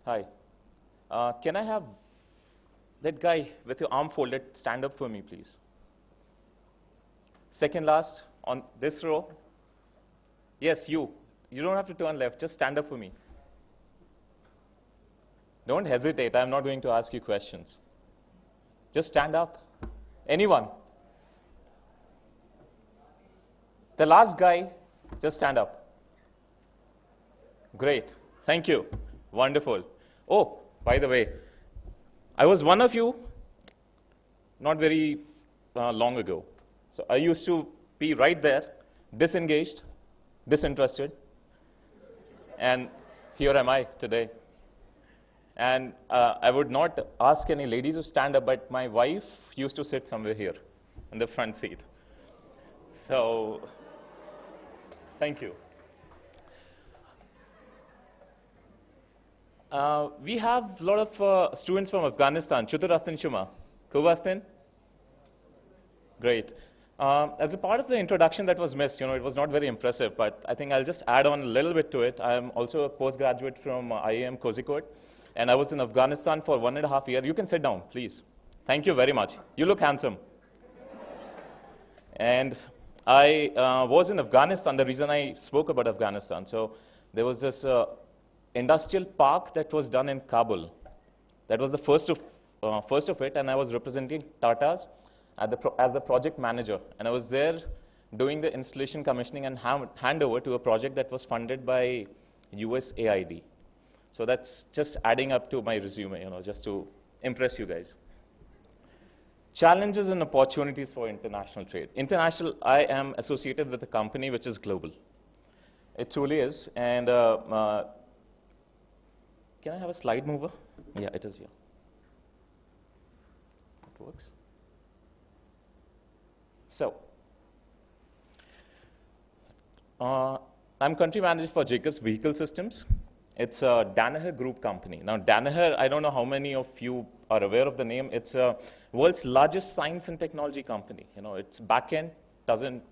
Hi. Can I have that guy with your arm folded stand up for me, please? Second last on this row. Yes, you. You don't have to turn left. Just stand up for me. Don't hesitate. I'm not going to ask you questions. Just stand up. Anyone? The last guy, just stand up. Great. Thank you. Wonderful. Oh, by the way, I was one of you not very long ago. So I used to be right there, disengaged, disinterested, and here am I today. And I would not ask any ladies to stand up, but my wife used to sit somewhere here in the front seat. So, thank you. We have a lot of students from Afghanistan. Chuturastin Shuma. Kubastin? Great. As a part of the introduction that was missed, it was not very impressive, but I think I'll just add on a little bit to it. I'm also a postgraduate from IIM Kozhikode, and I was in Afghanistan for 1.5 years. You can sit down, please. Thank you very much. You look handsome. And I was in Afghanistan. The reason I spoke about Afghanistan, so there was this industrial park that was done in Kabul. That was the first of it, and I was representing Tata's as the project manager. And I was there doing the installation, commissioning, and handover to a project that was funded by USAID. So that's just adding up to my resume, just to impress you guys. Challenges and opportunities for international trade. International, I am associated with a company which is global. It truly is. And can I have a slide mover? Yeah, it is here. It works. So, I'm country manager for Jacobs Vehicle Systems. It's a Danaher Group company. Now, Danaher, I don't know how many of you are aware of the name. It's a world's largest science and technology company. Its back-end doesn't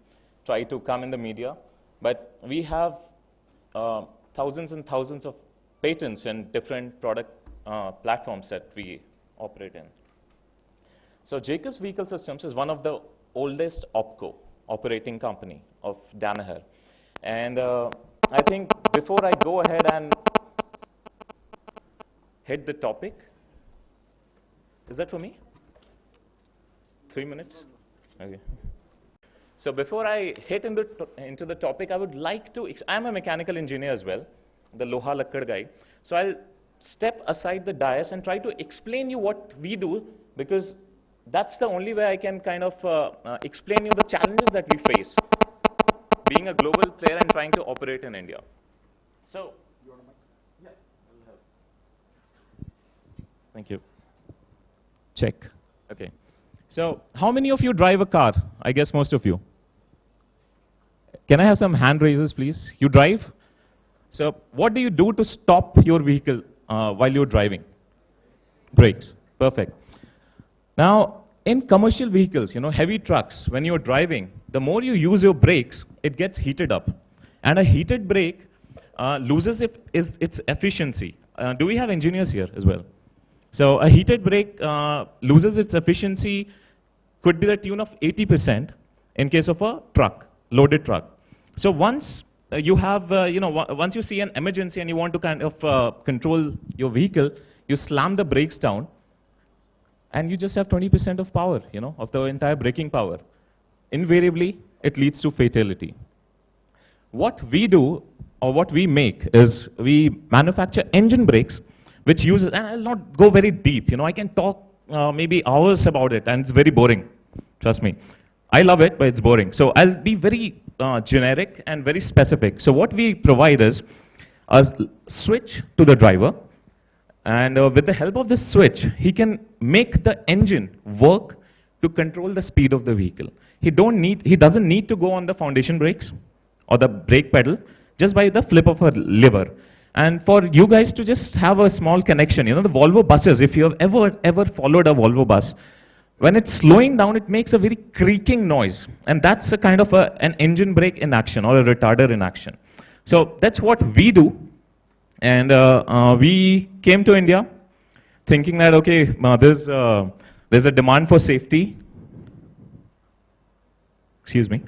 try to come in the media, but we have thousands and thousands of patents in different product platforms that we operate in. So Jacobs Vehicle Systems is one of the oldest OpCo, operating company of Danaher. And I think before I go ahead and hit the topic, is that for me? 3 minutes? Okay. So before I hit into the topic, I would like to, I'm a mechanical engineer as well, the Loha Lakkad guy. So I'll step aside the dais and try to explain you what we do, because that's the only way I can kind of explain you the challenges that we face, being a global player and trying to operate in India. So, you want a mic? Yeah, I'll help. Thank you. Check. Okay. So, how many of you drive a car? I guess most of you. Can I have some hand raises, please? You drive? So, what do you do to stop your vehicle while you're driving? Brakes. Perfect. Now, in commercial vehicles, heavy trucks, when you're driving, the more you use your brakes, it gets heated up. And a heated brake loses its efficiency. Do we have engineers here as well? So a heated brake loses its efficiency, could be the tune of 80% in case of a truck, loaded truck. So once you have, once you see an emergency and you want to kind of control your vehicle, you slam the brakes down, and you just have 20% of power, of the entire braking power. Invariably, it leads to fatality. What we do, or what we make, is we manufacture engine brakes, which uses, and I'll not go very deep, I can talk maybe hours about it, and it's very boring, trust me. I love it, but it's boring. So I'll be very generic and very specific. So what we provide is a switch to the driver, and with the help of this switch, he can make the engine work to control the speed of the vehicle. He doesn't need to go on the foundation brakes or the brake pedal, just by the flip of a lever. And for you guys to just have a small connection, the Volvo buses, if you have ever followed a Volvo bus, when it's slowing down, it makes a very creaking noise. And that's a kind of an engine brake in action, or a retarder in action. So that's what we do. And we came to India thinking that, okay, there's a demand for safety. Excuse me.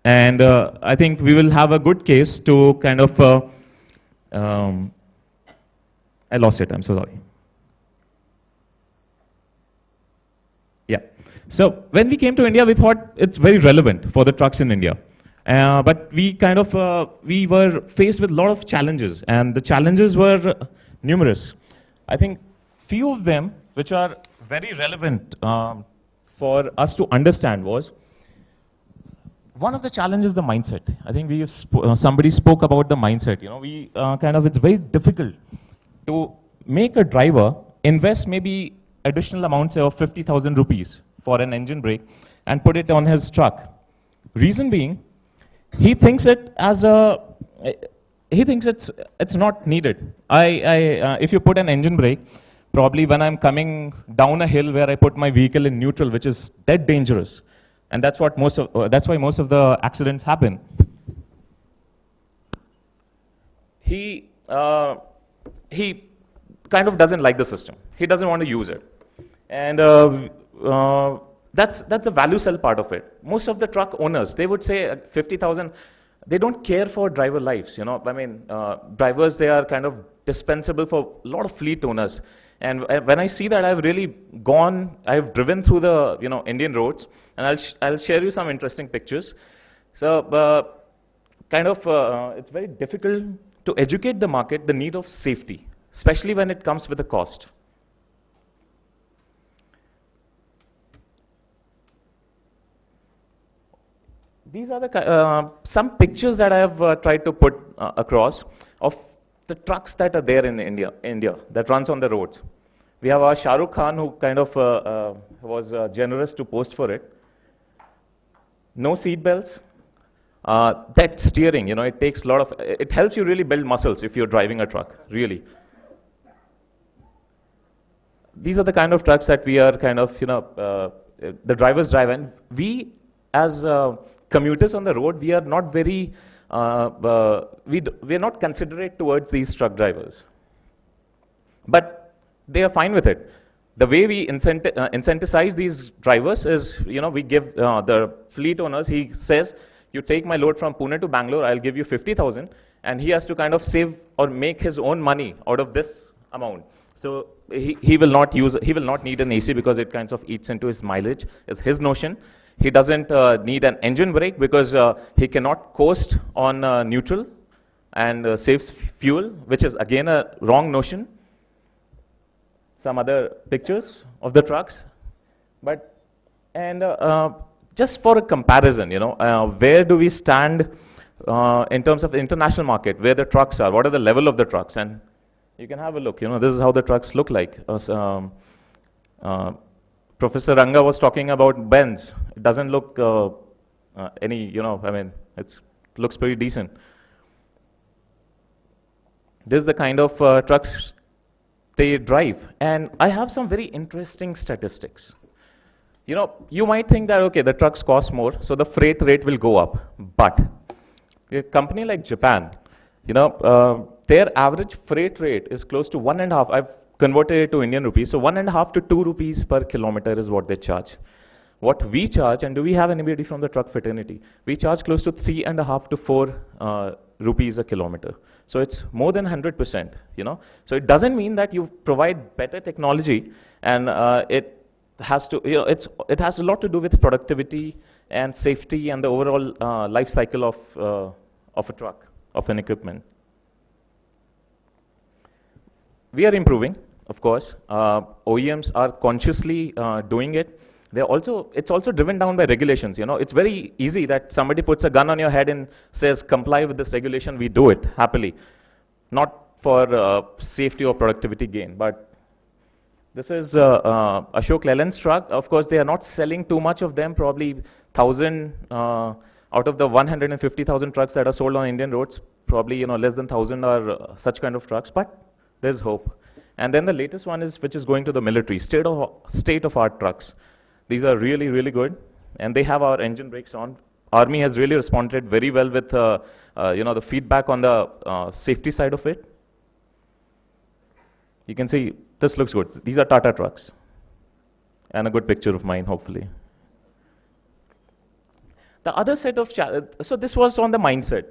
And I think we will have a good case to kind of, I lost it, I'm so sorry. Yeah. So when we came to India, we thought it's very relevant for the trucks in India. But we were faced with a lot of challenges, and the challenges were numerous. I think few of them, which are very relevant for us to understand, was one of the challenges the mindset. I think somebody spoke about the mindset. You know, it's very difficult to make a driver invest maybe additional amounts of 50,000 rupees for an engine brake and put it on his truck. Reason being, he thinks it's not needed. If you put an engine brake, probably when I'm coming down a hill where I put my vehicle in neutral, which is dead dangerous, and that's why most of the accidents happen. He kind of doesn't like the system. He doesn't want to use it, and that's the value sell part of it. Most of the truck owners, they would say 50,000. They don't care for driver lives. You know, I mean, drivers, they are kind of dispensable for a lot of fleet owners. And when I see that, I've driven through the Indian roads, and I'll share you some interesting pictures. So it's very difficult to educate the market the need of safety, especially when it comes with a cost. These are some pictures that I have tried to put across of the trucks that are there in India that runs on the roads. We have our Shah Rukh Khan, who kind of was generous to post for it. No seat belts. That steering, it takes a lot of, it helps you really build muscles if you're driving a truck, really. These are the kind of trucks that we are kind of, the drivers drive, and we as commuters on the road, we are not very, we are not considerate towards these truck drivers. But they are fine with it. The way we incentivize these drivers is, we give the fleet owners, he says, you take my load from Pune to Bangalore, I'll give you 50,000, and he has to kind of save or make his own money out of this amount. So he will not need an AC because it kind of eats into his mileage, is his notion. He doesn't need an engine brake because he cannot coast on neutral and saves fuel, which is again a wrong notion. Some other pictures of the trucks, just for a comparison, where do we stand in terms of the international market, where the trucks are, what are the level of the trucks, and you can have a look. This is how the trucks look like. Professor Ranga was talking about Benz. It doesn't look it looks pretty decent. This is the kind of trucks they drive. And I have some very interesting statistics. You might think that, okay, the trucks cost more, so the freight rate will go up. But a company like Japan, their average freight rate is close to 1.5. I've converted it to Indian rupees. So 1.5 to 2 rupees per kilometer is what they charge. What we charge, and do we have anybody from the truck fraternity? We charge close to 3.5 to 4 rupees a kilometer. So it's more than 100%. So it doesn't mean that you provide better technology, and it has to, it has a lot to do with productivity and safety and the overall life cycle of a truck, of an equipment. We are improving, of course. OEMs are consciously doing it. It's also driven down by regulations. It's very easy that somebody puts a gun on your head and says, comply with this regulation. We do it happily, not for safety or productivity gain. But this is Ashok Leyland's truck. Of course, they are not selling too much of them. Probably 1,000 out of the 150,000 trucks that are sold on Indian roads. Probably less than 1,000 are such kind of trucks. But there's hope. And then the latest one is which is going to the military, state-of-art trucks. These are really, really good, and they have our engine brakes on. Army has really responded very well with the feedback on the safety side of it. You can see this looks good. These are Tata trucks, and a good picture of mine, hopefully. The other set of so this was on the mindset.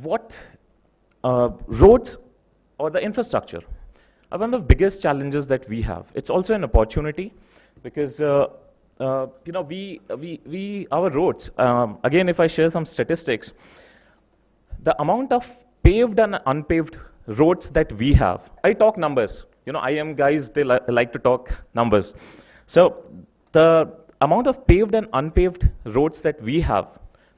What roads or the infrastructure are one of the biggest challenges that we have. It's also an opportunity because our roads. Again, if I share some statistics, the amount of paved and unpaved roads that we have. I talk numbers. IM guys, they like to talk numbers. So the amount of paved and unpaved roads that we have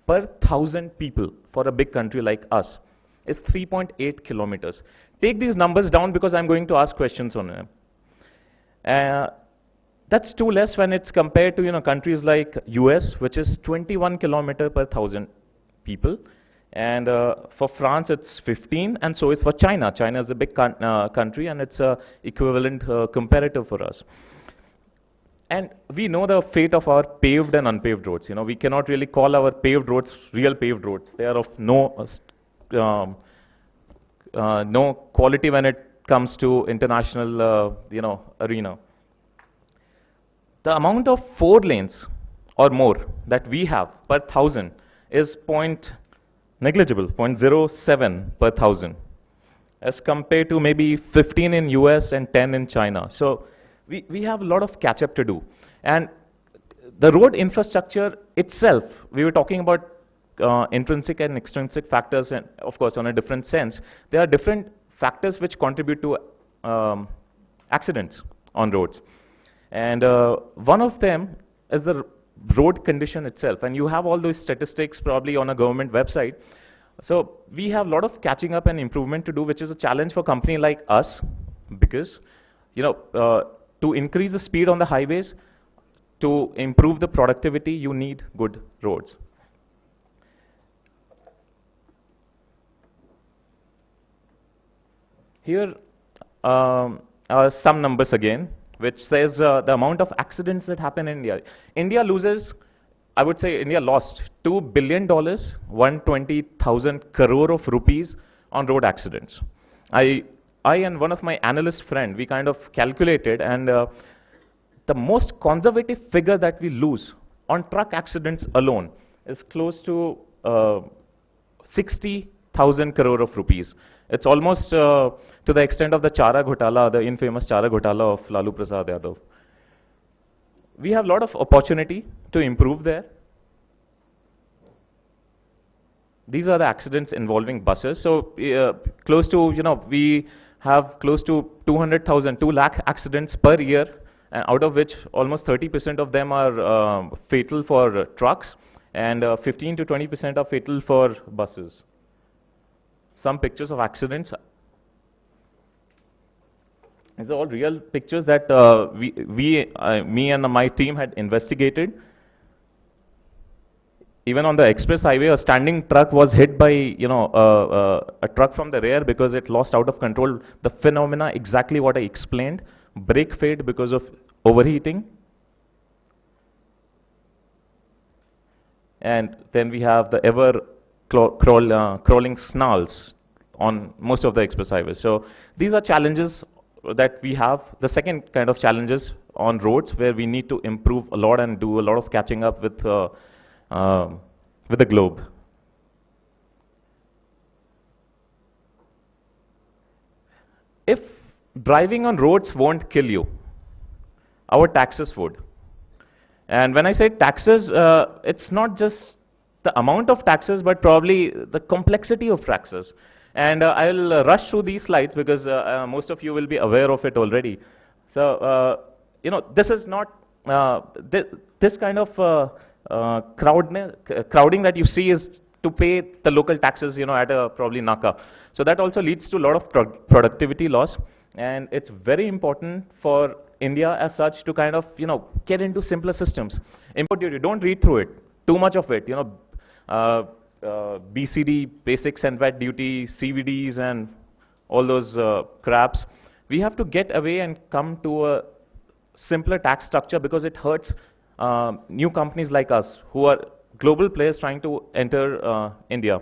per 1,000 people for a big country like us is 3.8 kilometers. Take these numbers down because I'm going to ask questions on them. That's too less when it's compared to countries like US, which is 21 kilometer per 1,000 people. And for France, it's 15, and so is for China. China is a big country, and it's a equivalent comparative for us. And we know the fate of our paved and unpaved roads. We cannot really call our paved roads real paved roads. They are of no quality when it comes to international, arena. The amount of 4 lanes or more that we have per 1,000 is negligible, 0.07 per 1,000, as compared to maybe 15 in US and 10 in China. So we have a lot of catch up to do. And the road infrastructure itself, we were talking about intrinsic and extrinsic factors, and of course on a different sense. There are different factors which contribute to accidents on roads. And one of them is the road condition itself. And you have all those statistics probably on a government website. So we have a lot of catching up and improvement to do, which is a challenge for a company like us, because to increase the speed on the highways, to improve the productivity, you need good roads. Here are some numbers again, which says the amount of accidents that happen in India. India loses, I would say India lost $2 billion, 120,000 crore of rupees on road accidents. I and one of my analyst friend, we kind of calculated, and the most conservative figure that we lose on truck accidents alone is close to 60,000 crore of rupees. It's almost to the extent of the Chara Ghotala, the infamous Chara Ghotala of Lalu Prasad Yadav. We have a lot of opportunity to improve there. These are the accidents involving buses. So close to, we have close to 2 lakh accidents per year, out of which almost 30% of them are fatal for trucks, and 15 to 20% are fatal for buses. Some pictures of accidents. These are all real pictures that me and my team had investigated. Even on the express highway, a standing truck was hit by a truck from the rear because it lost out of control. The phenomena exactly what I explained. Brake fade because of overheating. And then we have the ever crawling snarls on most of the express highways. So these are challenges that we have. The second kind of challenges on roads where we need to improve a lot and do a lot of catching up with the globe. If driving on roads won't kill you, our taxes would. And when I say taxes, it's not just the amount of taxes, but probably the complexity of taxes. And I'll rush through these slides because most of you will be aware of it already. So, this is not, this kind of crowding that you see is to pay the local taxes, at a probably Naka. So that also leads to a lot of productivity loss. And it's very important for India as such to kind of, get into simpler systems. Import duty, don't read through it, too much of it, BCD, basics and VAT duty, CVDs and all those craps. We have to get away and come to a simpler tax structure because it hurts new companies like us who are global players trying to enter India.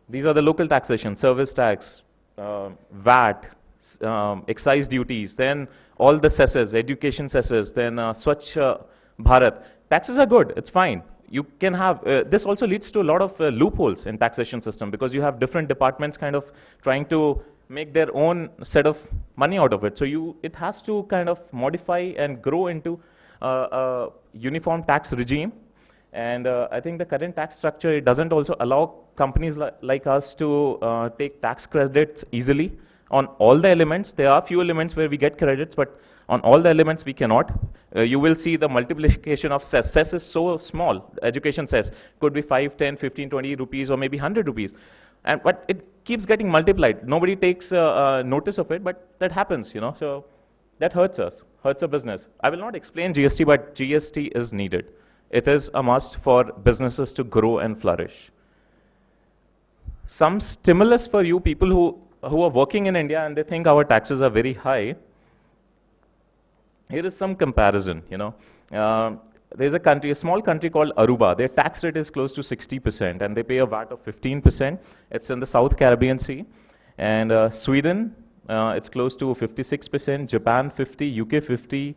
These are the local taxation, service tax, VAT, excise duties, then all the cesses, education cesses, then Swachh Bharat. Taxes are good, it's fine. You can have, this also leads to a lot of loopholes in taxation system because you have different departments kind of trying to make their own set of money out of it. So it has to kind of modify and grow into a uniform tax regime. And I think the current tax structure, it doesn't also allow companies like us to take tax credits easily on all the elements. There are few elements where we get credits, but on all the elements we cannot. You will see the multiplication of cess. Cess is so small. Education cess could be 5, 10, 15, 20 rupees or maybe 100 rupees. But it keeps getting multiplied. Nobody takes notice of it, but that happens, you know. So that hurts us, hurts our business. I will not explain GST, but GST is needed. It is a must for businesses to grow and flourish. Some stimulus for you people who are working in India and they think our taxes are very high. Here is some comparison, you know. There's a country, a small country called Aruba. Their tax rate is close to 60% and they pay a VAT of 15%. It's in the South Caribbean Sea. And Sweden, it's close to 56%, Japan 50, UK 50,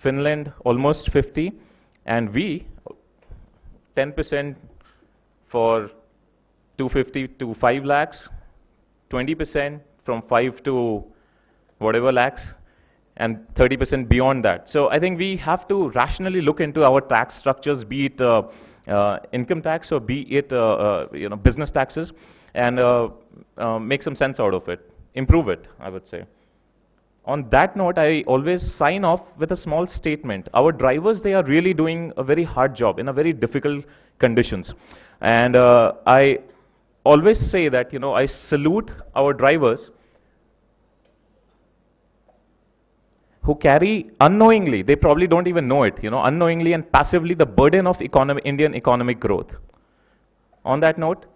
Finland almost 50. And we, 10% for 250 to 5 lakhs, 20% from 5 to whatever lakhs, and 30% beyond that. So I think we have to rationally look into our tax structures, be it income tax or be it you know, business taxes, and make some sense out of it, improve it, I would say. On that note, I always sign off with a small statement. Our drivers, they are really doing a very hard job in a very difficult conditions. And I always say that, you know, I salute our drivers who carry unknowingly, they probably don't even know it, you know, unknowingly and passively the burden of Indian economic growth. On that note,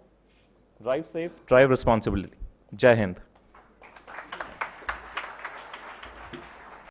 drive safe, drive responsibly. Jai Hind.